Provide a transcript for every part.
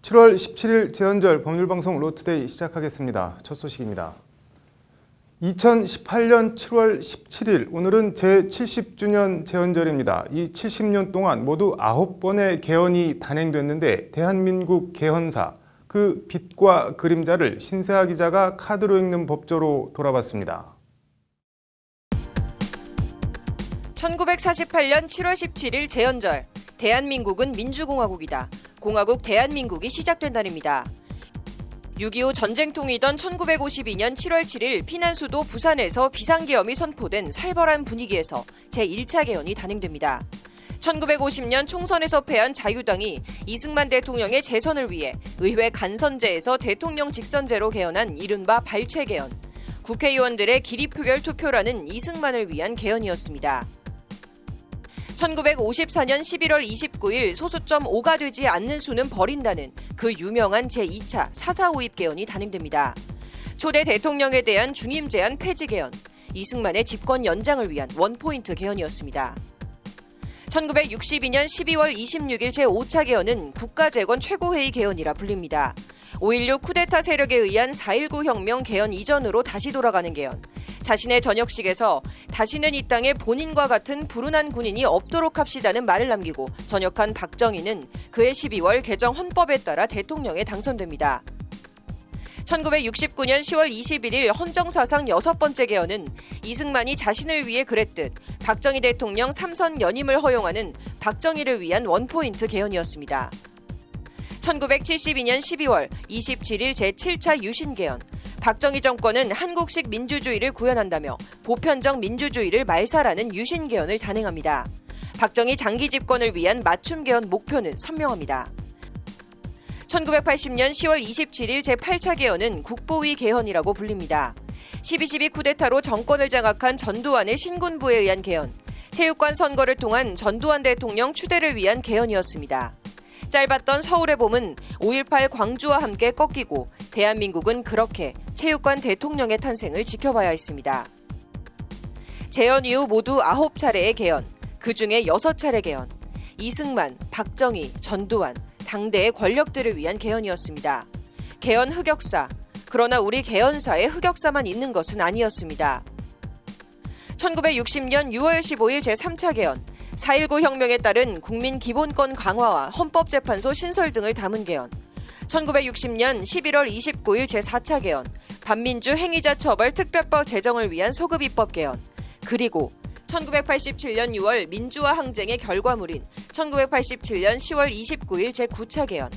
7월 17일 제헌절 법률방송 로투데이 시작하겠습니다. 첫 소식입니다. 2018년 7월 17일, 오늘은 제70주년 제헌절입니다. 이 70년 동안 모두 9번의 개헌이 단행됐는데 대한민국 개헌사, 그 빛과 그림자를 신세아 기자가 카드로 읽는 법조로 돌아봤습니다. 1948년 7월 17일 제헌절, 대한민국은 민주공화국이다. 공화국 대한민국이 시작된 날입니다. 6.25 전쟁통이던 1952년 7월 7일 피난수도 부산에서 비상계엄이 선포된 살벌한 분위기에서 제1차 개헌이 단행됩니다. 1950년 총선에서 패한 자유당이 이승만 대통령의 재선을 위해 의회 간선제에서 대통령 직선제로 개헌한 이른바 발췌개헌. 국회의원들의 기립표결 투표라는 이승만을 위한 개헌이었습니다. 1954년 11월 29일 소수점 5가 되지 않는 수는 버린다는 그 유명한 제2차 사사오입 개헌이 단행됩니다. 초대 대통령에 대한 중임 제한 폐지 개헌, 이승만의 집권 연장을 위한 원포인트 개헌이었습니다. 1962년 12월 26일 제5차 개헌은 국가재건 최고회의 개헌이라 불립니다. 5.16 쿠데타 세력에 의한 4.19 혁명 개헌 이전으로 다시 돌아가는 개헌. 자신의 전역식에서 다시는 이 땅에 본인과 같은 불운한 군인이 없도록 합시다는 말을 남기고 전역한 박정희는 그해 12월 개정 헌법에 따라 대통령에 당선됩니다. 1969년 10월 21일 헌정사상 6번째 개헌은 이승만이 자신을 위해 그랬듯 박정희 대통령 3선 연임을 허용하는 박정희를 위한 원포인트 개헌이었습니다. 1972년 12월 27일 제7차 유신개헌. 박정희 정권은 한국식 민주주의를 구현한다며 보편적 민주주의를 말살하는 유신개헌을 단행합니다. 박정희 장기 집권을 위한 맞춤개헌 목표는 선명합니다. 1980년 10월 27일 제8차 개헌은 국보위 개헌이라고 불립니다. 12.12 쿠데타로 정권을 장악한 전두환의 신군부에 의한 개헌, 체육관 선거를 통한 전두환 대통령 추대를 위한 개헌이었습니다. 짧았던 서울의 봄은 5.18 광주와 함께 꺾이고 대한민국은 그렇게 체육관 대통령의 탄생을 지켜봐야 했습니다. 재헌 이후 모두 9차례의 개헌, 그중에 6차례 개헌. 이승만, 박정희, 전두환, 당대의 권력들을 위한 개헌이었습니다. 개헌 흑역사, 그러나 우리 개헌사에 흑역사만 있는 것은 아니었습니다. 1960년 6월 15일 제3차 개헌, 4.19 혁명에 따른 국민 기본권 강화와 헌법재판소 신설 등을 담은 개헌. 1960년 11월 29일 제4차 개헌, 반민주 행위자 처벌 특별법 제정을 위한 소급입법 개헌. 그리고 1987년 6월 민주화 항쟁의 결과물인 1987년 10월 29일 제9차 개헌.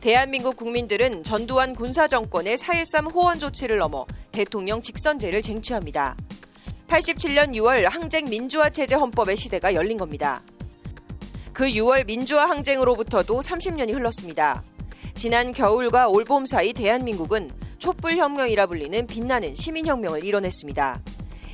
대한민국 국민들은 전두환 군사정권의 4.13 호원 조치를 넘어 대통령 직선제를 쟁취합니다. 87년 6월 항쟁 민주화 체제 헌법의 시대가 열린 겁니다. 그 6월 민주화 항쟁으로부터도 30년이 흘렀습니다. 지난 겨울과 올봄 사이 대한민국은 촛불혁명이라 불리는 빛나는 시민혁명을 이뤄냈습니다.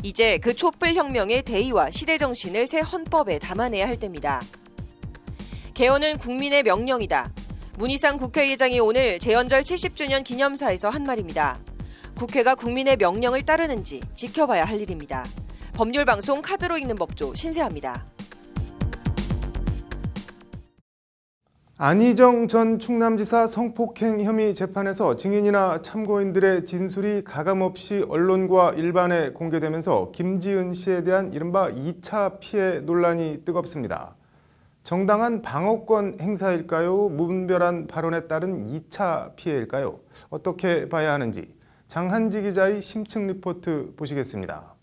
이제 그 촛불혁명의 대의와 시대정신을 새 헌법에 담아내야 할 때입니다. 개헌은 국민의 명령이다. 문희상 국회의장이 오늘 제헌절 70주년 기념사에서 한 말입니다. 국회가 국민의 명령을 따르는지 지켜봐야 할 일입니다. 법률방송 카드로 읽는 법조 신세아입니다. 안희정 전 충남지사 성폭행 혐의 재판에서 증인이나 참고인들의 진술이 가감없이 언론과 일반에 공개되면서 김지은 씨에 대한 이른바 2차 피해 논란이 뜨겁습니다. 정당한 방어권 행사일까요? 무분별한 발언에 따른 2차 피해일까요? 어떻게 봐야 하는지 장한지 기자의 심층 리포트 보시겠습니다.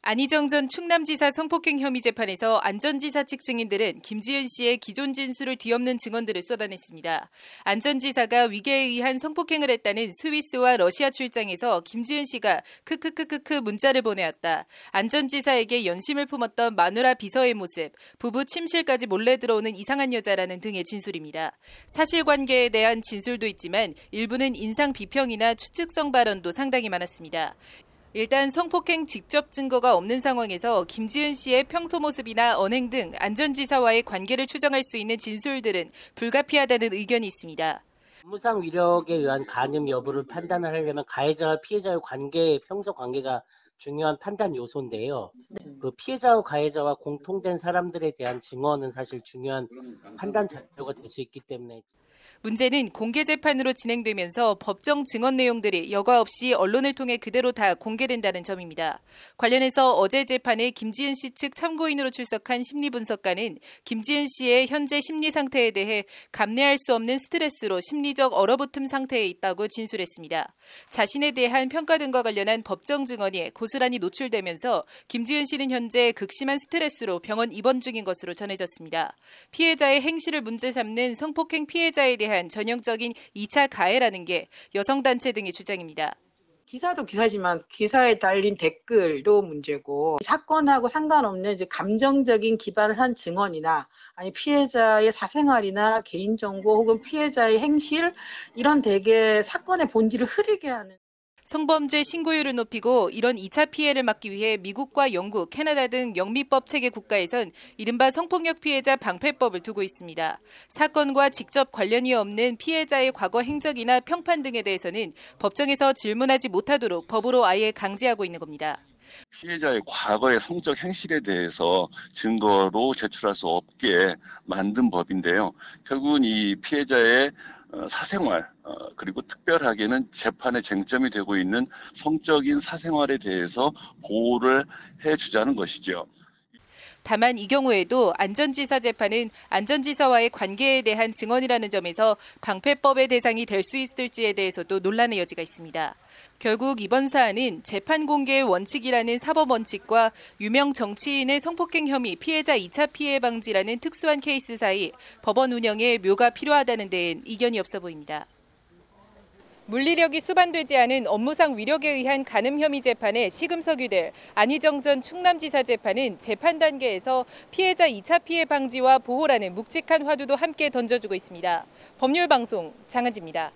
안희정 전 충남지사 성폭행 혐의 재판에서 안 전 지사 측 증인들은 김지은 씨의 기존 진술을 뒤엎는 증언들을 쏟아냈습니다. 안 전 지사가 위계에 의한 성폭행을 했다는 스위스와 러시아 출장에서 김지은 씨가 크크크크크 문자를 보내왔다. 안 전 지사에게 연심을 품었던 마누라 비서의 모습, 부부 침실까지 몰래 들어오는 이상한 여자라는 등의 진술입니다. 사실관계에 대한 진술도 있지만 일부는 인상 비평이나 추측성 발언도 상당히 많았습니다. 일단 성폭행 직접 증거가 없는 상황에서 김지은 씨의 평소 모습이나 언행 등 안 전 지사와의 관계를 추정할 수 있는 진술들은 불가피하다는 의견이 있습니다. 업무상 위력에 의한 간음 여부를 판단을 하려면 가해자와 피해자의 관계, 평소 관계가 중요한 판단 요소인데요. 그 피해자와 가해자와 공통된 사람들에 대한 증언은 사실 중요한 판단 자료가 될 수 있기 때문에 문제는 공개 재판으로 진행되면서 법정 증언 내용들이 여과 없이 언론을 통해 그대로 다 공개된다는 점입니다. 관련해서 어제 재판에 김지은 씨 측 참고인으로 출석한 심리분석가는 김지은 씨의 현재 심리 상태에 대해 감내할 수 없는 스트레스로 심리적 얼어붙음 상태에 있다고 진술했습니다. 자신에 대한 평가 등과 관련한 법정 증언이 고스란히 노출되면서 김지은 씨는 현재 극심한 스트레스로 병원 입원 중인 것으로 전해졌습니다. 피해자의 행실을 문제 삼는 성폭행 피해자에 대한 전형적인 2차 가해라는 게 여성단체 등의 주장입니다. 기사도 기사지만 기사에 달린 댓글도 문제고 사건하고 상관없는 이제 감정적인 기반을 한 증언이나 아니 피해자의 사생활이나 개인정보 혹은 피해자의 행실 이런 되게 사건의 본질을 흐리게 하는 성범죄 신고율을 높이고 이런 2차 피해를 막기 위해 미국과 영국, 캐나다 등 영미법 체계 국가에선 이른바 성폭력 피해자 방패법을 두고 있습니다. 사건과 직접 관련이 없는 피해자의 과거 행적이나 평판 등에 대해서는 법정에서 질문하지 못하도록 법으로 아예 강제하고 있는 겁니다. 피해자의 과거의 성적 행실에 대해서 증거로 제출할 수 없게 만든 법인데요. 결국은 이 피해자의 사생활 그리고 특별하게는 재판의 쟁점이 되고 있는 성적인 사생활에 대해서 보호를 해주자는 것이죠. 다만 이 경우에도 안전지사 재판은 안전지사와의 관계에 대한 증언이라는 점에서 방패법의 대상이 될 수 있을지에 대해서도 논란의 여지가 있습니다. 결국 이번 사안은 재판 공개의 원칙이라는 사법 원칙과 유명 정치인의 성폭행 혐의 피해자 2차 피해 방지라는 특수한 케이스 사이 법원 운영에 묘가 필요하다는 데엔 이견이 없어 보입니다. 물리력이 수반되지 않은 업무상 위력에 의한 간음 혐의 재판의 시금석유될 안희정 전 충남지사 재판은 재판 단계에서 피해자 2차 피해 방지와 보호라는 묵직한 화두도 함께 던져주고 있습니다. 법률방송 장은지입니다.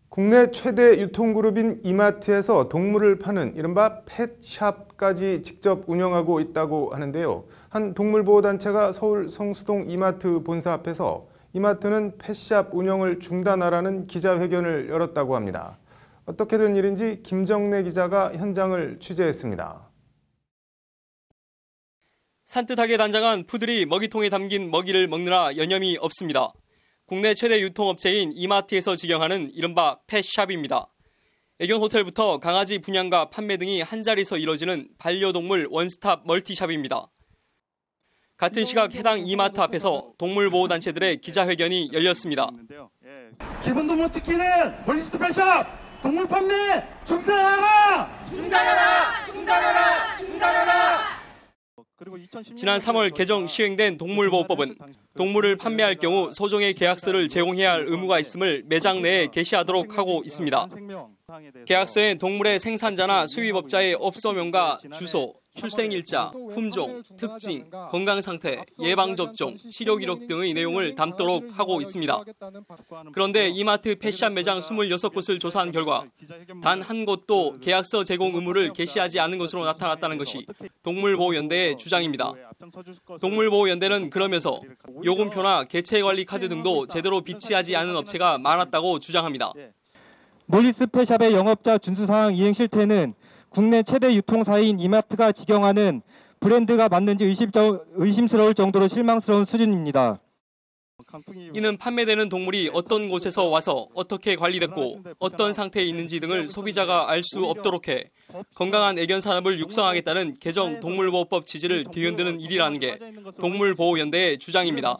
국내 최대 유통그룹인 이마트에서 동물을 파는 이른바 펫샵까지 직접 운영하고 있다고 하는데요. 한 동물보호단체가 서울 성수동 이마트 본사 앞에서 이마트는 펫샵 운영을 중단하라는 기자회견을 열었다고 합니다. 어떻게 된 일인지 김정래 기자가 현장을 취재했습니다. 산뜻하게 단장한 푸들이 먹이통에 담긴 먹이를 먹느라 여념이 없습니다. 국내 최대 유통업체인 이마트에서 직영하는 이른바 펫샵입니다. 애견 호텔부터 강아지 분양과 판매 등이 한자리에서 이뤄지는 반려동물 원스톱 멀티샵입니다. 같은 시각 해당 이마트 앞에서 동물보호단체들의 기자회견이 열렸습니다. 기본도 못 지키는 멀티스트 펫샵 동물 판매 중단하라! 중단하라! 중단하라! 중단하라! 지난 3월 개정 시행된 동물보호법은 동물을 판매할 경우 소정의 계약서를 제공해야 할 의무가 있음을 매장 내에 게시하도록 하고 있습니다. 계약서엔 동물의 생산자나 수입업자의 업소명과 주소, 출생일자, 품종, 특징, 건강상태, 예방접종, 치료기록 등의 내용을 담도록 하고 있습니다. 그런데 이마트 펫샵 매장 26곳을 조사한 결과 단 한 곳도 계약서 제공 의무를 게시하지 않은 것으로 나타났다는 것이 동물보호연대의 주장입니다. 동물보호연대는 그러면서 요금표나 개체관리 카드 등도 제대로 비치하지 않은 업체가 많았다고 주장합니다. 몰리스 펫샵의 영업자 준수사항 이행 실태는 국내 최대 유통사인 이마트가 직영하는 브랜드가 맞는지 의심스러울 정도로 실망스러운 수준입니다. 이는 판매되는 동물이 어떤 곳에서 와서 어떻게 관리됐고 어떤 상태에 있는지 등을 소비자가 알 수 없도록 해 건강한 애견 산업을 육성하겠다는 개정 동물보호법 취지를 뒤흔드는 일이라는 게 동물보호연대의 주장입니다.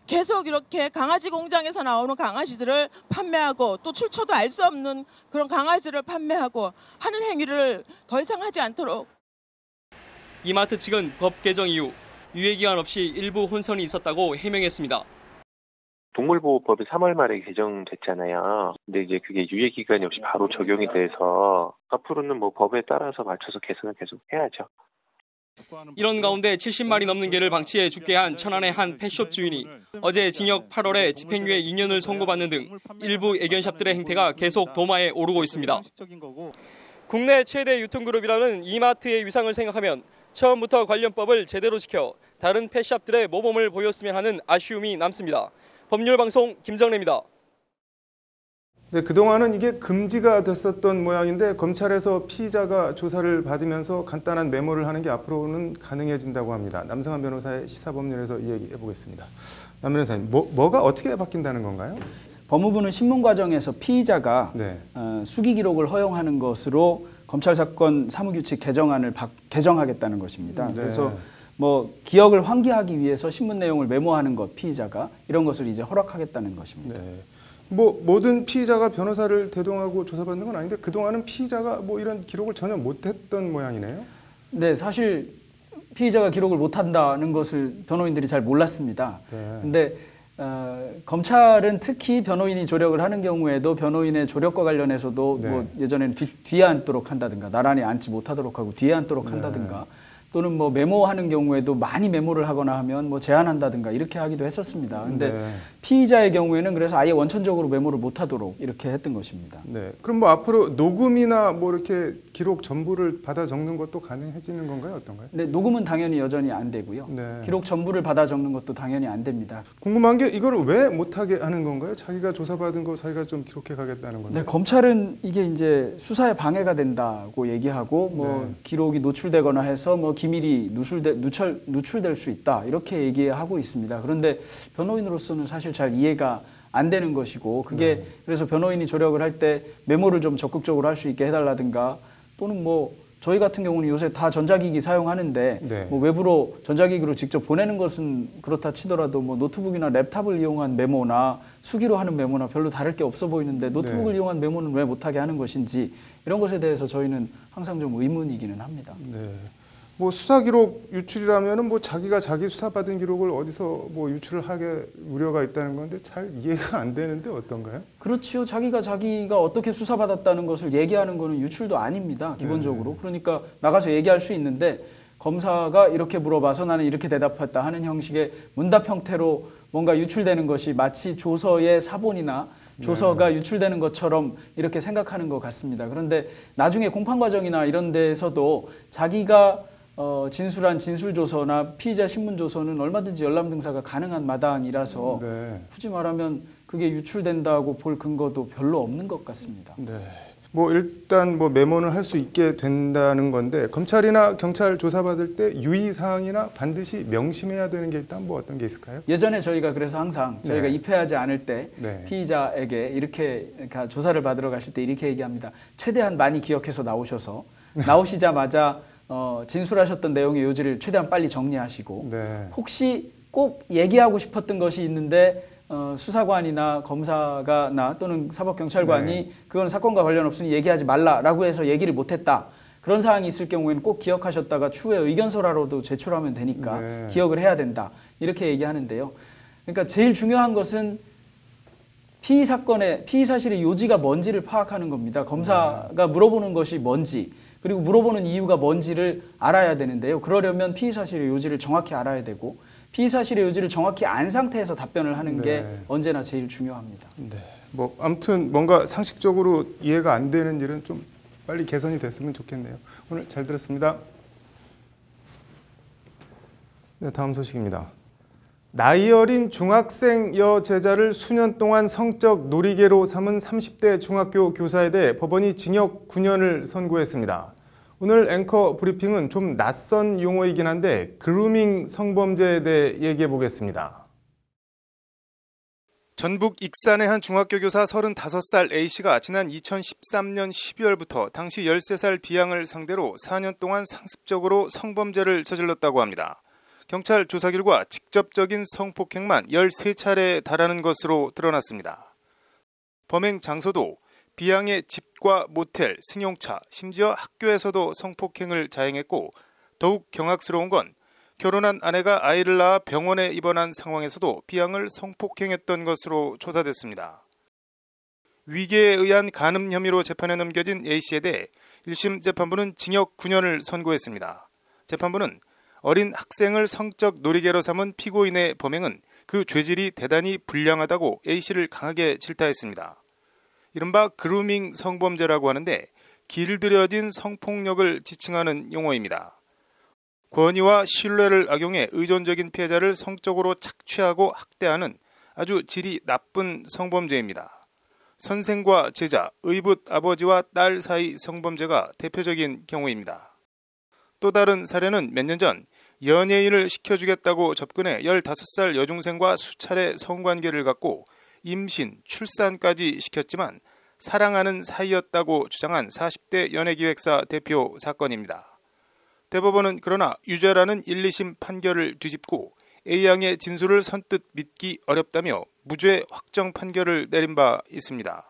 계속 이렇게 강아지 공장에서 나오는 강아지들을 판매하고 또 출처도 알 수 없는 그런 강아지를 판매하고 하는 행위를 더 이상 하지 않도록. 이마트 측은 법 개정 이후 유예기간 없이 일부 혼선이 있었다고 해명했습니다. 동물보호법이 3월 말에 개정됐잖아요. 근데 이제 그게 유예기간이 없이 바로 적용이 돼서 앞으로는 뭐 법에 따라서 맞춰서 개선을 계속 해야죠. 이런 가운데 70마리 넘는 개를 방치해 죽게 한 천안의 한 펫숍 주인이 어제 징역 8월에 집행유예 2년을 선고받는 등 일부 애견샵들의 행태가 계속 도마에 오르고 있습니다. 국내 최대 유통그룹이라는 이마트의 위상을 생각하면 처음부터 관련법을 제대로 지켜 다른 펫샵들의 모범을 보였으면 하는 아쉬움이 남습니다. 법률방송 김정래입니다. 네, 그동안은 이게 금지가 됐었던 모양인데 검찰에서 피의자가 조사를 받으면서 간단한 메모를 하는 게 앞으로는 가능해진다고 합니다. 남성한 변호사의 시사법률에서 이야기해 보겠습니다. 남 변호사님, 뭐가 어떻게 바뀐다는 건가요? 법무부는 신문 과정에서 피의자가 네. 수기 기록을 허용하는 것으로 검찰 사건 사무규칙 개정안을 개정하겠다는 것입니다. 네. 그래서 뭐 기억을 환기하기 위해서 신문 내용을 메모하는 것, 피의자가 이런 것을 이제 허락하겠다는 것입니다. 네. 뭐 모든 피의자가 변호사를 대동하고 조사받는 건 아닌데 그동안은 피의자가 뭐 이런 기록을 전혀 못했던 모양이네요. 네, 사실 피의자가 기록을 못한다는 것을 변호인들이 잘 몰랐습니다. 네. 근데 검찰은 특히 변호인이 조력을 하는 경우에도 변호인의 조력과 관련해서도 네. 뭐 예전에는 뒤에 앉도록 한다든가 나란히 앉지 못하도록 하고 뒤에 앉도록 한다든가 또는 뭐 메모하는 경우에도 많이 메모를 하거나 하면 뭐 제한한다든가 이렇게 하기도 했었습니다. 근데 네. 피의자의 경우에는 그래서 아예 원천적으로 메모를 못하도록 이렇게 했던 것입니다. 네. 그럼 뭐 앞으로 녹음이나 뭐 이렇게 기록 전부를 받아 적는 것도 가능해지는 건가요? 어떤가요? 네, 녹음은 당연히 여전히 안 되고요. 네. 기록 전부를 받아 적는 것도 당연히 안 됩니다. 궁금한 게 이걸 왜 못하게 하는 건가요? 자기가 조사받은 거 자기가 좀 기록해 가겠다는 건데. 네, 검찰은 이게 이제 수사에 방해가 된다고 얘기하고 뭐 네. 기록이 노출되거나 해서 뭐 기밀이 누출될 수 있다 이렇게 얘기하고 있습니다. 그런데 변호인으로서는 사실 잘 이해가 안 되는 것이고 그게 그래서 변호인이 조력을 할 때 메모를 좀 적극적으로 할 수 있게 해달라든가 또는 뭐 저희 같은 경우는 요새 다 전자기기 사용하는데 네. 뭐 외부로 전자기기로 직접 보내는 것은 그렇다 치더라도 뭐 노트북이나 랩탑을 이용한 메모나 수기로 하는 메모나 별로 다를 게 없어 보이는데 노트북을 이용한 메모는 왜 못하게 하는 것인지 이런 것에 대해서 저희는 항상 좀 의문이기는 합니다. 네. 뭐 수사 기록 유출이라면은 뭐 자기가 자기 수사 받은 기록을 어디서 뭐 유출을 하게 우려가 있다는 건데 잘 이해가 안 되는데 어떤가요? 그렇지요. 자기가 어떻게 수사받았다는 것을 얘기하는 거는 유출도 아닙니다. 기본적으로. 그러니까 나가서 얘기할 수 있는데 검사가 이렇게 물어봐서 나는 이렇게 대답했다 하는 형식의 문답 형태로 뭔가 유출되는 것이 마치 조서의 사본이나 조서가 유출되는 것처럼 이렇게 생각하는 것 같습니다. 그런데 나중에 공판 과정이나 이런 데에서도 자기가 진술한 진술조서나 피의자 신문조서는 얼마든지 열람등사가 가능한 마당이라서 굳이 말하면 그게 유출된다고 볼 근거도 별로 없는 것 같습니다. 네. 뭐 일단 뭐 메모는 할 수 있게 된다는 건데 검찰이나 경찰 조사받을 때 유의사항이나 반드시 명심해야 되는 게 있다면 뭐 어떤 게 있을까요? 예전에 저희가 그래서 항상 저희가 입회하지 않을 때 피의자에게 이렇게 조사를 받으러 가실 때 이렇게 얘기합니다. 최대한 많이 기억해서 나오셔서 나오시자마자 진술하셨던 내용의 요지를 최대한 빨리 정리하시고 혹시 꼭 얘기하고 싶었던 것이 있는데 수사관이나 검사가 또는 사법경찰관이 그건 사건과 관련 없으니 얘기하지 말라라고 해서 얘기를 못했다. 그런 사항이 있을 경우에는 꼭 기억하셨다가 추후에 의견서라도 제출하면 되니까 기억을 해야 된다. 이렇게 얘기하는데요. 그러니까 제일 중요한 것은 피의 사실의 요지가 뭔지를 파악하는 겁니다. 검사가 물어보는 것이 뭔지 그리고 물어보는 이유가 뭔지를 알아야 되는데요. 그러려면 피의 사실의 요지를 정확히 알아야 되고 피의 사실의 요지를 정확히 안 상태에서 답변을 하는 게 언제나 제일 중요합니다. 네. 뭐 아무튼 뭔가 상식적으로 이해가 안 되는 일은 좀 빨리 개선이 됐으면 좋겠네요. 오늘 잘 들었습니다. 네, 다음 소식입니다. 나이 어린 중학생 여제자를 수년 동안 성적 놀이개로 삼은 30대 중학교 교사에 대해 법원이 징역 9년을 선고했습니다. 오늘 앵커 브리핑은 좀 낯선 용어이긴 한데 그루밍 성범죄에 대해 얘기해 보겠습니다. 전북 익산의 한 중학교 교사 35살 A씨가 지난 2013년 12월부터 당시 13살 B양을 상대로 4년 동안 상습적으로 성범죄를 저질렀다고 합니다. 경찰 조사 결과 직접적인 성폭행만 13차례에 달하는 것으로 드러났습니다. 범행 장소도 B양의 집과 모텔, 승용차, 심지어 학교에서도 성폭행을 자행했고 더욱 경악스러운 건 결혼한 아내가 아이를 낳아 병원에 입원한 상황에서도 B양을 성폭행했던 것으로 조사됐습니다. 위계에 의한 간음 혐의로 재판에 넘겨진 A씨에 대해 1심 재판부는 징역 9년을 선고했습니다. 재판부는 어린 학생을 성적 놀이개로 삼은 피고인의 범행은 그 죄질이 대단히 불량하다고 A씨를 강하게 질타했습니다. 이른바 그루밍 성범죄라고 하는데 길들여진 성폭력을 지칭하는 용어입니다. 권위와 신뢰를 악용해 의존적인 피해자를 성적으로 착취하고 학대하는 아주 질이 나쁜 성범죄입니다. 선생과 제자, 의붓 아버지와 딸 사이 성범죄가 대표적인 경우입니다. 또 다른 사례는 몇 년 전 연예인을 시켜주겠다고 접근해 15살 여중생과 수차례 성관계를 갖고 임신, 출산까지 시켰지만 사랑하는 사이였다고 주장한 40대 연예기획사 대표 사건입니다. 대법원은 그러나 유죄라는 1, 2심 판결을 뒤집고 A양의 진술을 선뜻 믿기 어렵다며 무죄 확정 판결을 내린 바 있습니다.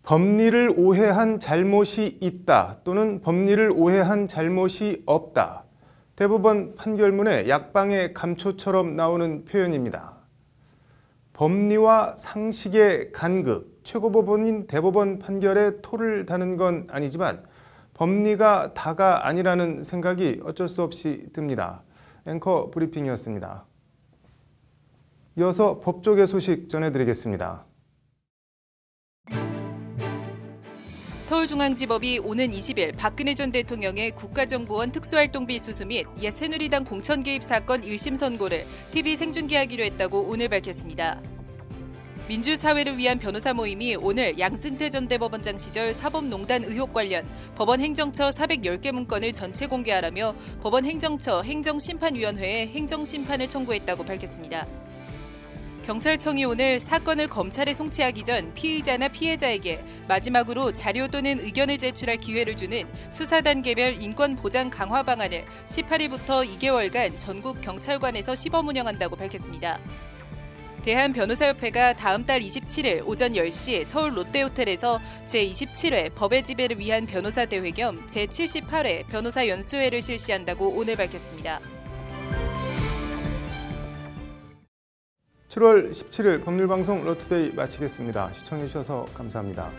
법리를 오해한 잘못이 있다 또는 법리를 오해한 잘못이 없다. 대법원 판결문에 약방의 감초처럼 나오는 표현입니다. 법리와 상식의 간극, 최고법원인 대법원 판결에 토를 다는 건 아니지만 법리가 다가 아니라는 생각이 어쩔 수 없이 듭니다. 앵커 브리핑이었습니다. 이어서 법조계 소식 전해드리겠습니다. 서울중앙지법이 오는 20일 박근혜 전 대통령의 국가정보원 특수활동비 수수 및 옛 새누리당 공천 개입 사건 1심 선고를 TV 생중계하기로 했다고 오늘 밝혔습니다. 민주사회를 위한 변호사 모임이 오늘 양승태 전 대법원장 시절 사법농단 의혹 관련 법원 행정처 410개 문건을 전체 공개하라며 법원 행정처 행정심판위원회에 행정심판을 청구했다고 밝혔습니다. 경찰청이 오늘 사건을 검찰에 송치하기 전 피의자나 피해자에게 마지막으로 자료 또는 의견을 제출할 기회를 주는 수사 단계별 인권 보장 강화 방안을 18일부터 2개월간 전국 경찰관에서 시범 운영한다고 밝혔습니다. 대한변호사협회가 다음 달 27일 오전 10시 서울 롯데호텔에서 제27회 법의 지배를 위한 변호사 대회 겸 제78회 변호사 연수회를 실시한다고 오늘 밝혔습니다. 7월 17일 법률방송 러투데이 마치겠습니다. 시청해주셔서 감사합니다.